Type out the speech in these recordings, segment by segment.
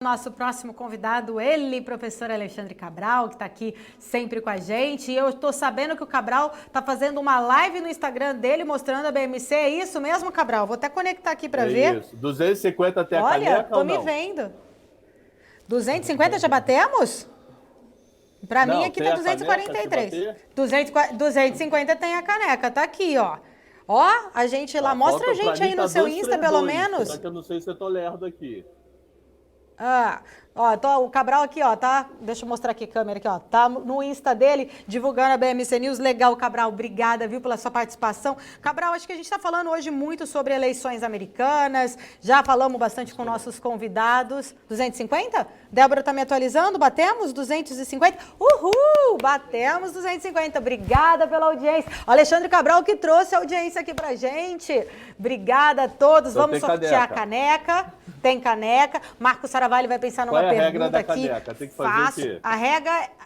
nosso próximo convidado, ele, professor Alexandre Cabral, que está aqui sempre com a gente. E eu estou sabendo que o Cabral está fazendo uma live no Instagram dele mostrando a BMC. É isso mesmo, Cabral? Vou até conectar aqui para ver. Isso. 250 até a Olha, caneca tô ou me não? vendo. 250 já batemos? Para mim aqui tá 243. 250 tem a caneca, tá aqui, ó. Ó, a gente lá, mostra a gente aí no seu Insta, pelo menos. Só que eu não sei se eu tô lerdo aqui. Ah, ó, o Cabral aqui, ó, tá? Deixa eu mostrar aqui a câmera aqui, ó. Tá no Insta dele, divulgando a BMC News. Legal, Cabral. Obrigada, viu, pela sua participação. Cabral, acho que a gente está falando hoje muito sobre eleições americanas. Já falamos bastante com nossos convidados. 250? Débora tá me atualizando? Batemos 250? Uhul! Batemos 250. Obrigada pela audiência. O Alexandre Cabral que trouxe a audiência aqui pra gente. Obrigada a todos. Então vamos sortear a caneca. Tem caneca. Marcos Saravalli vai pensar numa pergunta aqui. Qual é a regra da caneca? Tem que fazer o quê?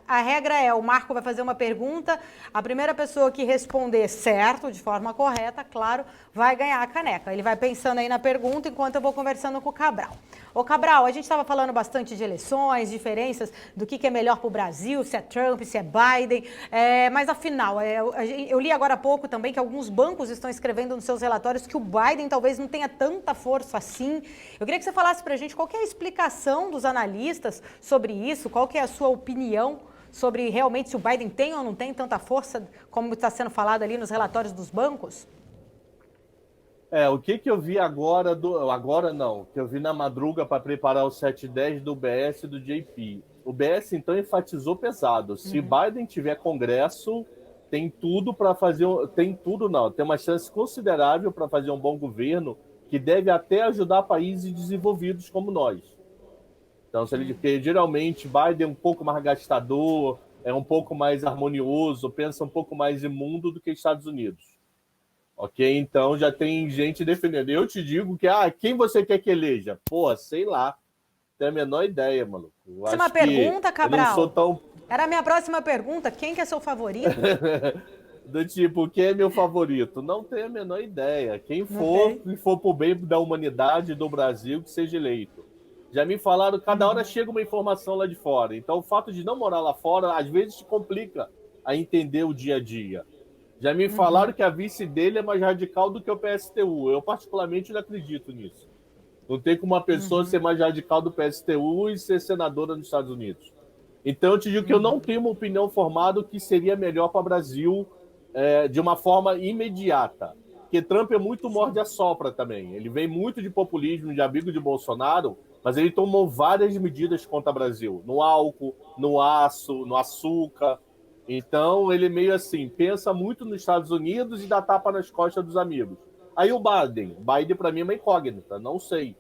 A regra é, o Marco vai fazer uma pergunta, a primeira pessoa que responder certo, de forma correta, claro, vai ganhar a caneca. Ele vai pensando aí na pergunta enquanto eu vou conversando com o Cabral. Ô Cabral, a gente estava falando bastante de eleições, diferenças do que é melhor para o Brasil, se é Trump, se é Biden, mas afinal, eu li agora há pouco também que alguns bancos estão escrevendo nos seus relatórios que o Biden talvez não tenha tanta força assim. Eu queria que você falasse para a gente qual que é a explicação dos analistas sobre isso, qual que é a sua opinião sobre realmente se o Biden tem ou não tem tanta força como está sendo falado ali nos relatórios dos bancos? O que eu vi agora, que eu vi na madruga para preparar o 710 do BS e do JP. O BS, então, enfatizou pesado. Se Biden tiver Congresso, tem tudo para fazer, tem uma chance considerável para fazer um bom governo que deve até ajudar países desenvolvidos como nós. Então, porque geralmente Biden é um pouco mais gastador, é um pouco mais harmonioso, pensa um pouco mais imundo do que Estados Unidos. Ok? Então já tem gente defendendo. Eu te digo que, quem você quer que eleja? Pô, sei lá. Tenho a menor ideia, maluco. Próxima pergunta, Cabral. Eu não sou tão... Era a minha próxima pergunta. Quem que é seu favorito? Do tipo, quem é meu favorito? Não tenho a menor ideia. Quem for pro bem da humanidade do Brasil, que seja eleito. Já me falaram, cada hora chega uma informação lá de fora. Então, o fato de não morar lá fora, às vezes, te complica a entender o dia a dia. Já me falaram que a vice dele é mais radical do que o PSTU. Eu, particularmente, não acredito nisso. Não tem como uma pessoa ser mais radical do PSTU e ser senadora nos Estados Unidos. Então, eu te digo que eu não tenho uma opinião formada do que seria melhor para o Brasil de uma forma imediata. Porque Trump é muito morde-a-sopra também. Ele vem muito de populismo, de amigo de Bolsonaro, mas ele tomou várias medidas contra o Brasil. No álcool, no aço, no açúcar. Então, ele meio assim, pensa muito nos Estados Unidos e dá tapa nas costas dos amigos. Aí o Biden para mim é uma incógnita, não sei.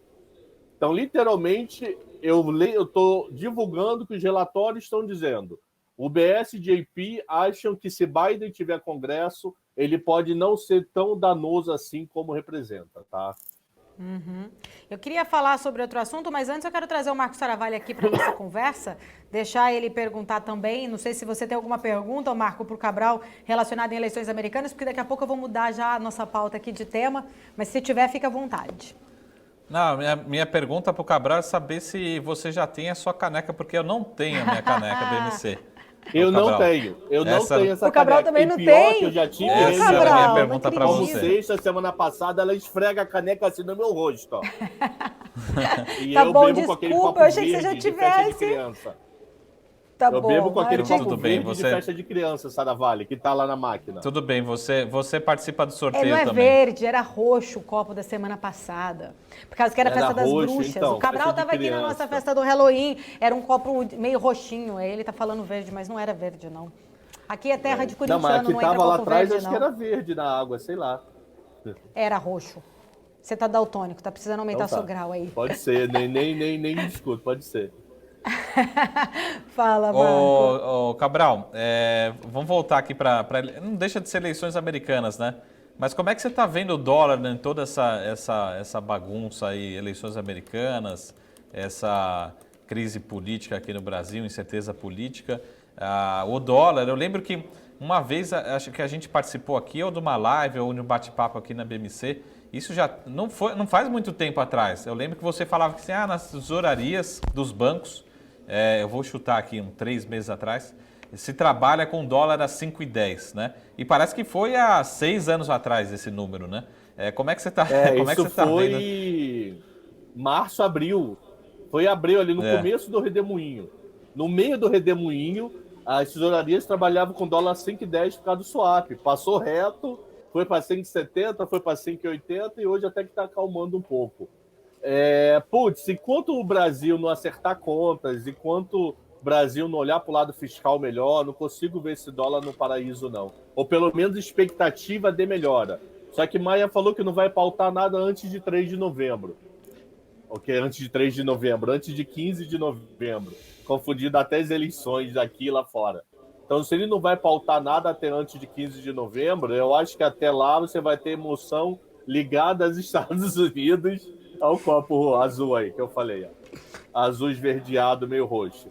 Então, literalmente, eu estou divulgando que os relatórios estão dizendo. O BS e JP acham que se Biden tiver Congresso, ele pode não ser tão danoso assim como representa, tá? Eu queria falar sobre outro assunto, mas antes eu quero trazer o Marcos Saravalli aqui para nossa conversa, deixar ele perguntar também, não sei se você tem alguma pergunta, Marco, para o Cabral relacionada em eleições americanas, porque daqui a pouco eu vou mudar já a nossa pauta aqui de tema, mas se tiver, fica à vontade. Não, minha pergunta para o Cabral é saber se você já tem a sua caneca, porque eu não tenho a minha caneca BMC. Eu não tenho essa caneca. O Cabral também não tem? Que eu já tive essa era a minha pergunta para você. Sexta, semana passada, ela esfrega a caneca assim no meu rosto, ó. E tá eu bom, bebo com aquele desculpa, copo eu achei que verde você já de festa de tivesse. criança. Tá eu bom, bebo com aquele copo tudo bem, verde de festa de criança, Saravalli, que tá lá na máquina. Tudo bem, você participa do sorteio não é também. Verde, era roxo o copo da semana passada. Por causa que era a festa das bruxas. Então, o Cabral estava aqui na nossa festa do Halloween, era um copo meio roxinho. Aí ele tá falando verde, mas não era verde, não. Aqui é terra de corintiano, não, mas que não tava entra lá copo atrás, verde, acho não. que era verde na água, sei lá. Era roxo. Você tá daltônico, tá precisando aumentar então, seu grau aí. Pode ser, nem discuto, pode ser. Fala, Marco. Ô, Cabral, vamos voltar aqui para... Não deixa de ser eleições americanas, né? Mas como é que você está vendo o dólar em toda essa bagunça aí, eleições americanas, essa crise política aqui no Brasil, incerteza política? O dólar, eu lembro que uma vez, acho que a gente participou aqui, ou de uma live, ou de um bate-papo aqui na BMC, isso já não faz muito tempo atrás. Eu lembro que você falava que assim, nas tesourarias dos bancos, eu vou chutar aqui 3 meses atrás, se trabalha com dólar a 5,10, né? E parece que foi há 6 anos atrás esse número, né? Como é que você está isso tá vendo? Foi março, abril. Foi abril ali no começo do redemoinho. No meio do redemoinho, as tesourarias trabalhavam com dólar 5,10 por causa do swap. Passou reto, foi para 5,70, foi para 5,80 e hoje até que está acalmando um pouco. Enquanto o Brasil não acertar contas, enquanto o Brasil não olhar para o lado fiscal melhor, não consigo ver esse dólar no paraíso, não. Ou pelo menos expectativa de melhora. Só que Maia falou que não vai pautar nada antes de 3 de novembro. Ok, antes de 3 de novembro, antes de 15 de novembro. Confundido até as eleições daqui e lá fora. Então, se ele não vai pautar nada até antes de 15 de novembro, eu acho que até lá você vai ter emoção ligada aos Estados Unidos, ao copo azul aí, que eu falei. Azul esverdeado, meio roxo.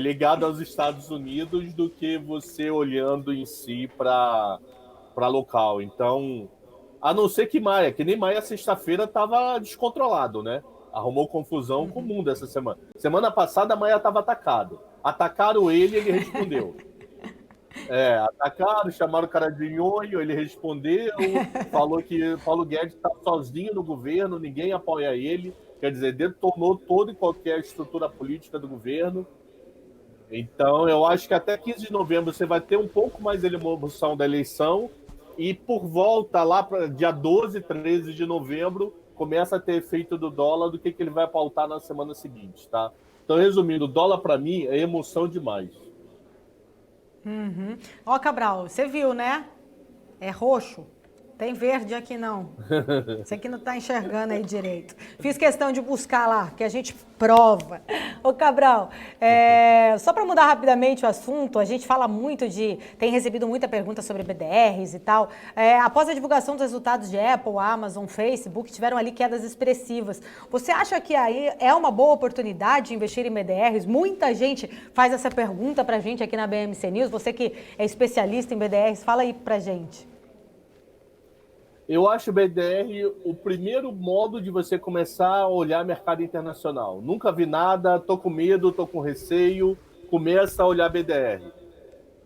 Ligado aos Estados Unidos do que você olhando em si para local. Então, a não ser que Maia, que nem Maia sexta-feira estava descontrolado, né? Arrumou confusão com o mundo essa semana. Semana passada, Maia estava atacado. Atacaram ele respondeu. Atacaram, chamaram o cara de nhonho, ele respondeu, falou que Paulo Guedes está sozinho no governo, ninguém apoia ele. Quer dizer, detonou toda e qualquer estrutura política do governo. Então, eu acho que até 15 de novembro você vai ter um pouco mais de emoção da eleição e por volta lá para dia 12, 13 de novembro, começa a ter efeito do dólar do que ele vai pautar na semana seguinte, tá? Então, resumindo, o dólar para mim é emoção demais. Ó, Cabral, você viu, né? É roxo. Tem verde aqui não. Você que não está enxergando aí direito. Fiz questão de buscar lá, que a gente prova. Ô, Cabral, só para mudar rapidamente o assunto, a gente fala muito tem recebido muita pergunta sobre BDRs e tal. Após a divulgação dos resultados de Apple, Amazon, Facebook, tiveram ali quedas expressivas. Você acha que aí é uma boa oportunidade de investir em BDRs? Muita gente faz essa pergunta para a gente aqui na BMC News. Você que é especialista em BDRs, fala aí para a gente. Eu acho o BDR o primeiro modo de você começar a olhar mercado internacional. Nunca vi nada, tô com medo, tô com receio, começa a olhar BDR.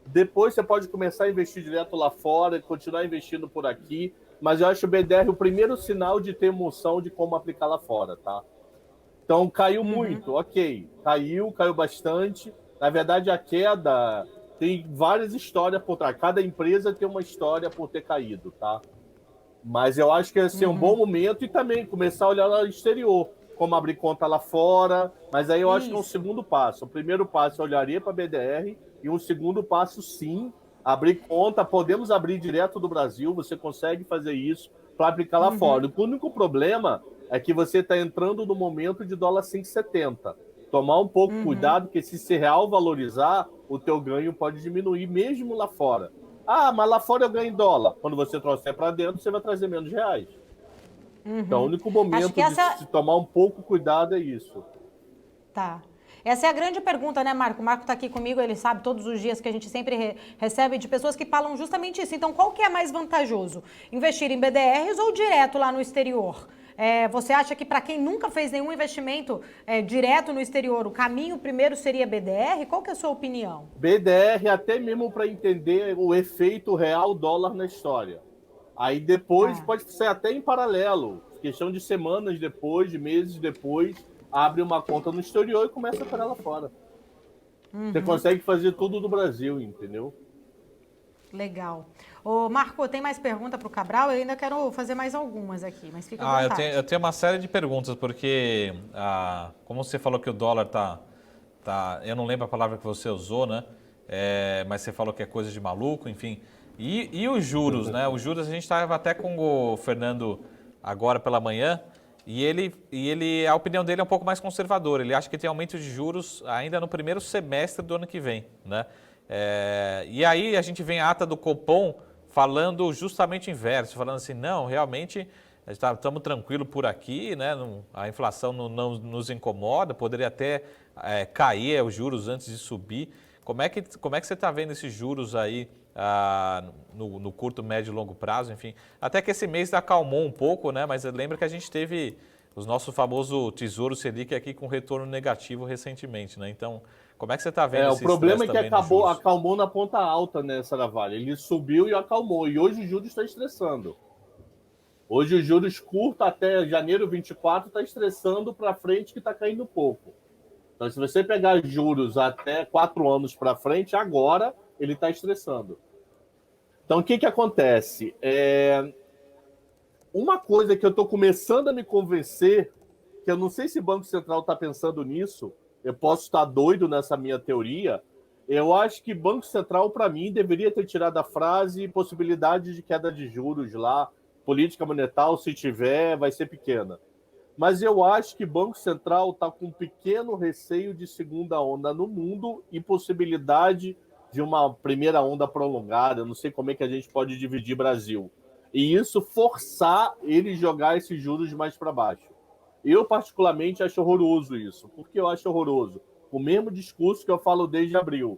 Depois você pode começar a investir direto lá fora, continuar investindo por aqui, mas eu acho o BDR o primeiro sinal de ter emoção de como aplicar lá fora, tá? Então, caiu muito, ok. Caiu bastante. Na verdade, a queda tem várias histórias por trás. Cada empresa tem uma história por ter caído, tá? Mas eu acho que ia ser um bom momento e também começar a olhar lá no exterior, como abrir conta lá fora. Mas aí eu acho que é um segundo passo. O primeiro passo eu olharia para a BDR e um segundo passo, sim, abrir conta. Podemos abrir direto do Brasil, você consegue fazer isso para aplicar lá fora. O único problema é que você está entrando no momento de dólar 5,70. Tomar um pouco cuidado, porque se esse real valorizar, o teu ganho pode diminuir mesmo lá fora. Mas lá fora eu ganho em dólar. Quando você trouxer para dentro, você vai trazer menos reais. Então, o único momento de se tomar um pouco cuidado é isso. Tá. Essa é a grande pergunta, né, Marco? O Marco está aqui comigo, ele sabe todos os dias que a gente sempre recebe de pessoas que falam justamente isso. Então, qual que é mais vantajoso? Investir em BDRs ou direto lá no exterior? Você acha que para quem nunca fez nenhum investimento direto no exterior, o caminho primeiro seria BDR? Qual que é a sua opinião? BDR até mesmo para entender o efeito real dólar na história. Aí depois pode ser até em paralelo, questão de semanas depois, de meses depois, abre uma conta no exterior e começa a operar lá fora. Você consegue fazer tudo do Brasil, entendeu? Legal. Ô, Marco, tem mais pergunta para o Cabral? Eu ainda quero fazer mais algumas aqui, mas fica à vontade. Eu tenho uma série de perguntas, porque como você falou que o dólar tá, eu não lembro a palavra que você usou, né? Mas você falou que é coisa de maluco, enfim. E os juros, né? Os juros, a gente estava até com o Fernando agora pela manhã, e a opinião dele é um pouco mais conservadora. Ele acha que tem aumento de juros ainda no primeiro semestre do ano que vem, né? E aí a gente vem a ata do Copom falando justamente o inverso, falando assim, não, realmente estamos tranquilos por aqui, né? A inflação não nos incomoda, poderia até cair os juros antes de subir. Como é que você está vendo esses juros aí no curto, médio e longo prazo, enfim? Até que esse mês acalmou um pouco, né? Mas lembra que a gente teve o nosso famoso Tesouro Selic aqui com retorno negativo recentemente, né? Então, como é que você está vendo esse o problema é que estresse também nos juros? acalmou na ponta alta, né, Saravalho? Ele subiu e acalmou. E hoje o juros está estressando. Hoje os juros curtos até janeiro 24 está estressando para frente, que está caindo pouco. Então, se você pegar juros até 4 anos para frente, agora ele está estressando. Então, o que acontece? Uma coisa que eu estou começando a me convencer, que eu não sei se o Banco Central está pensando nisso, eu posso estar doido nessa minha teoria, eu acho que Banco Central, para mim, deveria ter tirado a frase possibilidade de queda de juros lá, política monetária, se tiver, vai ser pequena. Mas eu acho que o Banco Central está com um pequeno receio de segunda onda no mundo e possibilidade de uma primeira onda prolongada. Eu não sei como é que a gente pode dividir Brasil. E isso forçar ele jogar esses juros mais para baixo. Eu, particularmente, acho horroroso isso. Por que eu acho horroroso? O mesmo discurso que eu falo desde abril.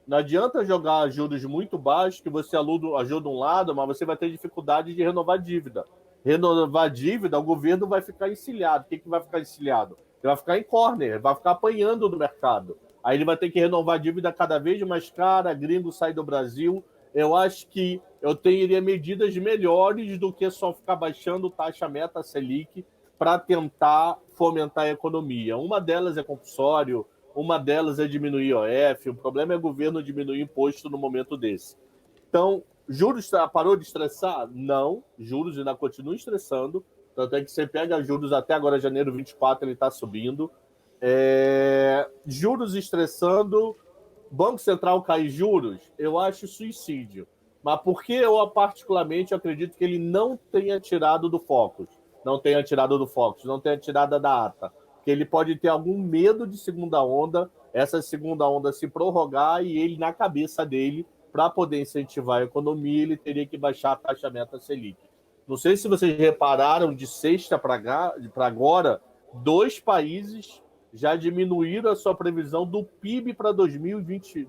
Não adianta jogar juros muito baixos, que você ajuda um lado, mas você vai ter dificuldade de renovar dívida. Renovar dívida, o governo vai ficar encilhado. O que vai ficar encilhado? Ele vai ficar em corner, vai ficar apanhando do mercado. Aí ele vai ter que renovar dívida cada vez mais cara, gringo sai do Brasil. Eu acho que eu teria medidas melhores do que só ficar baixando taxa meta Selic para tentar fomentar a economia. Uma delas é compulsório, uma delas é diminuir IOF, o problema é o governo diminuir imposto no momento desse. Então, juros parou de estressar? Não, juros ainda continuam estressando, tanto é que você pega juros até agora, janeiro 24, ele está subindo. Juros estressando, Banco Central cair juros, eu acho suicídio. Mas por que eu, particularmente, acredito que ele não tenha tirado do Focus? Não tenha tirado da ata. Que ele pode ter algum medo de segunda onda, essa segunda onda se prorrogar e ele, na cabeça dele, para poder incentivar a economia, ele teria que baixar a taxa meta Selic. Não sei se vocês repararam, de sexta para agora, 2 países já diminuíram a sua previsão do PIB para 2020.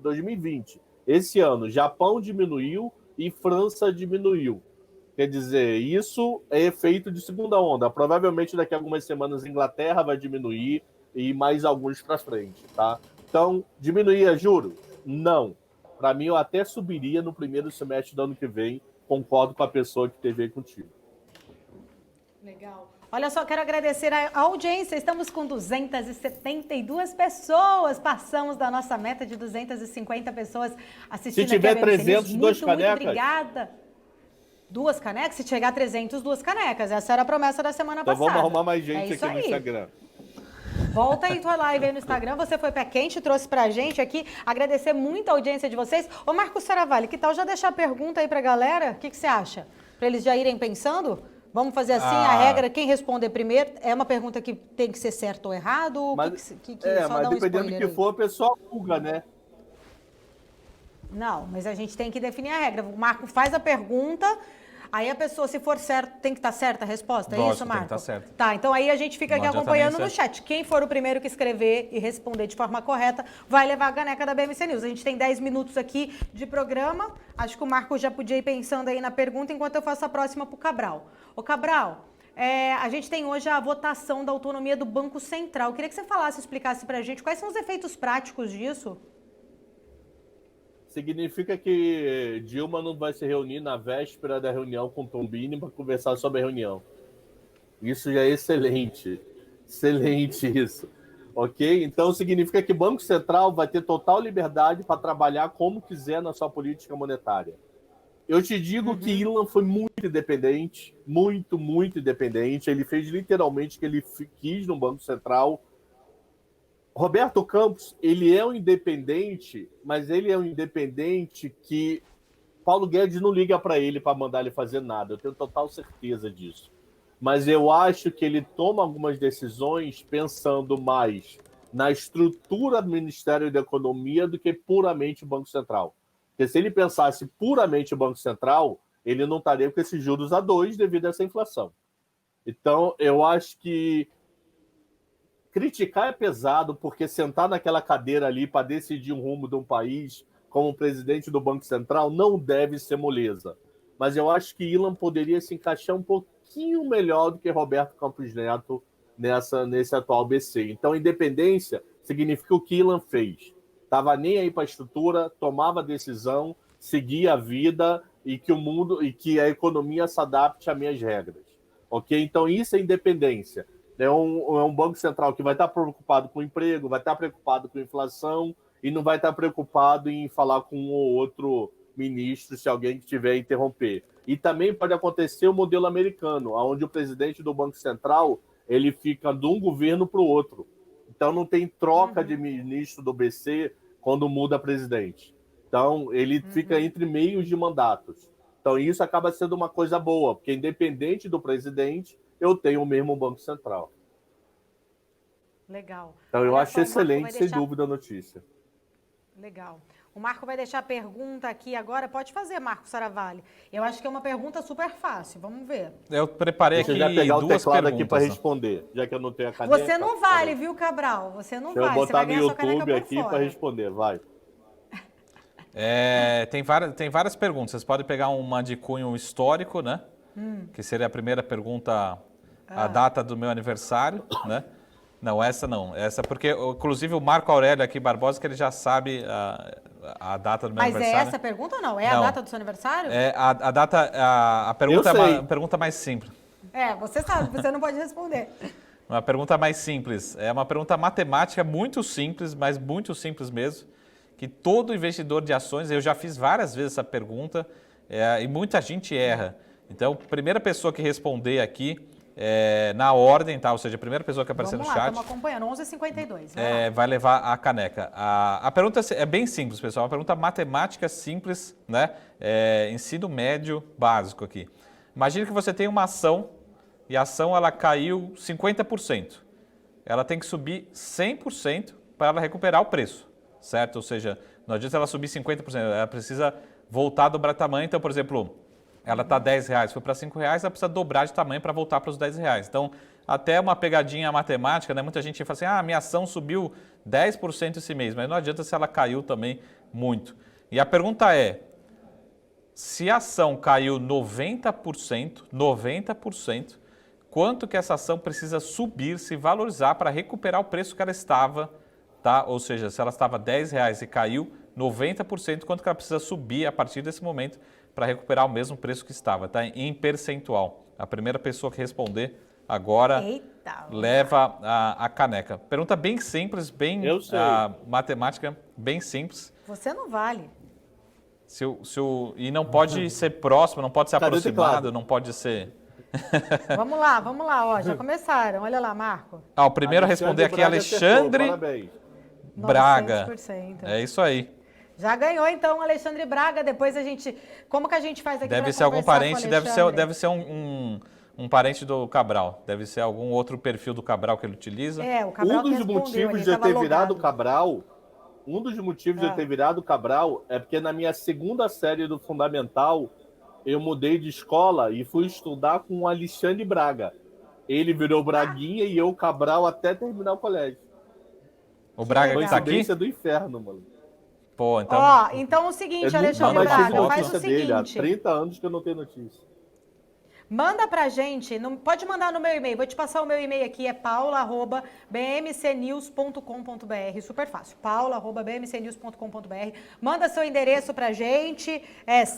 Esse ano, Japão diminuiu e França diminuiu. Quer dizer, isso é efeito de segunda onda. Provavelmente daqui a algumas semanas a Inglaterra vai diminuir e mais alguns para frente, tá? Então, diminuir juros? Não. Para mim, eu até subiria no primeiro semestre do ano que vem. Concordo com a pessoa que teve aí contigo. Legal. Olha só, quero agradecer a audiência. Estamos com 272 pessoas. Passamos da nossa meta de 250 pessoas assistindo. Se tiver 300, 2 canecas. Muito obrigada. 2 canecas? Se chegar a 300, 2 canecas. Essa era a promessa da semana passada. Então vamos arrumar mais gente aqui no Instagram. Volta aí tua live aí no Instagram. Você foi pé quente, trouxe pra gente aqui. Agradecer muito a audiência de vocês. Ô, Marcos Saravalli, que tal já deixar a pergunta aí pra galera? O que você acha? Pra eles já irem pensando? Vamos fazer assim, a regra, quem responder primeiro, é uma pergunta que tem que ser certo ou errado? Mas, mas dependendo do que for, a pessoa julga, né? Não, mas a gente tem que definir a regra. O Marco faz a pergunta, aí a pessoa, se for certo, tem que estar certa a resposta? Lógico, É isso, Marco? tem que estar certo. Tá, então aí a gente fica aqui acompanhando no chat. Quem for o primeiro que escrever e responder de forma correta, vai levar a caneca da BMC News. A gente tem 10 minutos aqui de programa. Acho que o Marco já podia ir pensando aí na pergunta enquanto eu faço a próxima para o Cabral. Ô, Cabral, a gente tem hoje a votação da autonomia do Banco Central. Eu queria que você falasse, explicasse para a gente quais são os efeitos práticos disso. Significa que Dilma não vai se reunir na véspera da reunião com Tombini para conversar sobre a reunião. Isso já é excelente. Excelente isso. Ok? Então significa que o Banco Central vai ter total liberdade para trabalhar como quiser na sua política monetária. Eu te digo que Ilan foi muito independente, muito independente. Ele fez literalmente o que ele quis no Banco Central. Roberto Campos, ele é um independente, mas ele é um independente que Paulo Guedes não liga para ele para mandar ele fazer nada. Eu tenho total certeza disso. Mas eu acho que ele toma algumas decisões pensando mais na estrutura do Ministério da Economia do que puramente o Banco Central. Porque se ele pensasse puramente o Banco Central, ele não estaria com esses juros a 2 devido a essa inflação. Então, eu acho que criticar é pesado, porque sentar naquela cadeira ali para decidir o rumo de um país como presidente do Banco Central não deve ser moleza. Mas eu acho que Ilan poderia se encaixar um pouquinho melhor do que Roberto Campos Neto nesse atual BC. Então, independência significa o que Ilan fez. Estava nem aí para a estrutura, tomava decisão, seguia a vida e que o mundo e que a economia se adapte às minhas regras. Ok? Então, isso é independência. É um Banco Central que vai estar preocupado com o emprego, vai estar preocupado com a inflação e não vai estar preocupado em falar com um ou outro ministro se alguém tiver a interromper. E também pode acontecer o modelo americano, onde o presidente do Banco Central ele fica de um governo para o outro. Então não tem troca de ministro do BC quando muda presidente. Então ele fica entre meios de mandatos. Então isso acaba sendo uma coisa boa, porque independente do presidente, eu tenho o mesmo Banco Central. Legal. Então eu acho excelente, sem dúvida, a notícia. Legal. O Marco vai deixar a pergunta aqui agora. Pode fazer, Marco Saravalli. Eu acho que é uma pergunta super fácil. Vamos ver. Eu preparei aqui duas perguntas. Deixa eu já pegar o teclado aqui para responder, já que eu não tenho a caneca. Você não vale, viu, Cabral? Você não vale. Deixa eu botar no YouTube aqui para responder. Vai. Tem várias perguntas. Vocês podem pegar uma de cunho histórico, né? Que seria a primeira pergunta, a data do meu aniversário, né? Não, essa não. Essa porque, inclusive, o Marco Aurélio aqui, Barbosa, que ele já sabe a data do meu aniversário. Mas é essa a pergunta ou não? É a data do seu aniversário? A data, a pergunta é uma pergunta mais simples. Você sabe, você não pode responder. Uma pergunta mais simples. É uma pergunta matemática muito simples, mas muito simples mesmo, que todo investidor de ações, eu já fiz várias vezes essa pergunta, e muita gente erra. Então, a primeira pessoa que responder aqui, na ordem, tá? Ou seja, a primeira pessoa que aparecer no chat... Estamos acompanhando, 11h52. Vai levar a caneca. A pergunta é bem simples, pessoal. Uma pergunta matemática simples, né? Ensino médio básico aqui. Imagine que você tem uma ação e a ação ela caiu 50%. Ela tem que subir 100% para ela recuperar o preço, certo? Ou seja, não adianta ela subir 50%, ela precisa voltar a dobrar tamanho. Então, por exemplo... ela está R$10, foi para R$5, ela precisa dobrar de tamanho para voltar para os R$10. Então, até uma pegadinha matemática, né? Muita gente fala assim, minha ação subiu 10% esse mês, mas não adianta se ela caiu também muito. E a pergunta é, se a ação caiu 90%, quanto que essa ação precisa subir, se valorizar para recuperar o preço que ela estava, tá? Ou seja, se ela estava R$10 e caiu 90%, quanto que ela precisa subir a partir desse momento para recuperar o mesmo preço que estava, tá? Em percentual. A primeira pessoa que responder agora leva a caneca. Pergunta bem simples, bem matemática, bem simples. Você não vale. E não pode ser próximo, não pode ser aproximado, não pode ser... Vamos lá, ó, já começaram. Olha lá, Marco. O primeiro a responder aqui é Alexandre Braga. 900%. É isso aí. Já ganhou, então, Alexandre Braga. Depois a gente... Como que a gente faz aqui para Deve ser algum parente, deve ser um parente do Cabral. Deve ser algum outro perfil do Cabral que ele utiliza. O Cabral um dos motivos de eu ter virado Cabral... Um dos motivos de eu ter virado Cabral é porque na minha segunda série do Fundamental, eu mudei de escola e fui estudar com o Alexandre Braga. Ele virou Braguinha e eu Cabral até terminar o colégio. O Braga que tá aqui? Coincidência do inferno, mano. Pô, então... então é o seguinte, Alexandre Braga, faz o seguinte... Há 30 anos que eu não tenho notícia. Manda pra gente, pode mandar no meu e-mail, vou te passar o meu e-mail aqui, é paula@bmcnews.com.br, super fácil, paula@bmcnews.com.br, manda seu endereço pra gente,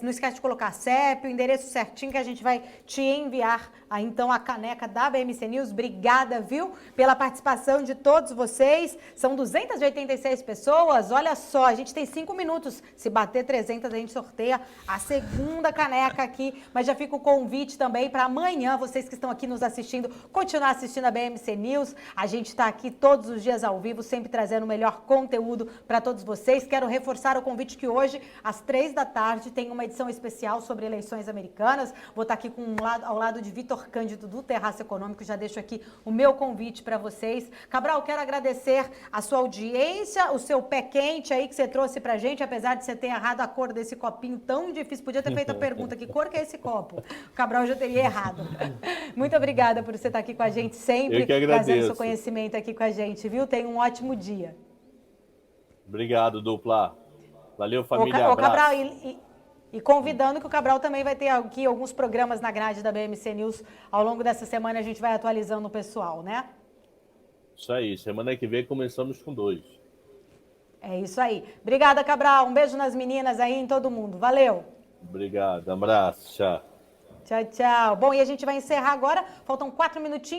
não esquece de colocar CEP, o endereço certinho que a gente vai te enviar então a caneca da BMC News. Obrigada, viu, pela participação de todos vocês, são 286 pessoas, olha só, a gente tem 5 minutos, se bater 300 a gente sorteia a segunda caneca aqui, mas já fica o convite também para amanhã, vocês que estão aqui nos assistindo, continuar assistindo a BMC News. A gente está aqui todos os dias ao vivo, sempre trazendo o melhor conteúdo para todos vocês. Quero reforçar o convite que hoje, às 15h, tem uma edição especial sobre eleições americanas. Vou estar aqui ao lado de Vitor Cândido, do Terraço Econômico. Já deixo aqui o meu convite para vocês. Cabral, quero agradecer a sua audiência, o seu pé quente aí que você trouxe para a gente, apesar de você ter errado a cor desse copinho tão difícil. Podia ter feito a pergunta, que cor que é esse copo? O Cabral já tem seria errado. Muito obrigada por você estar aqui com a gente sempre. Eu que agradeço. Trazendo seu conhecimento aqui com a gente, viu? Tenha um ótimo dia. Obrigado, dupla. Valeu, família. Ô Cabral, e convidando que o Cabral também vai ter aqui alguns programas na grade da BMC News. Ao longo dessa semana a gente vai atualizando o pessoal, né? Isso aí. Semana que vem começamos com 2. É isso aí. Obrigada, Cabral. Um beijo nas meninas aí, em todo mundo. Valeu. Obrigado. Abraço. Tchau. Tchau, tchau. Bom, e a gente vai encerrar agora. Faltam 4 minutinhos.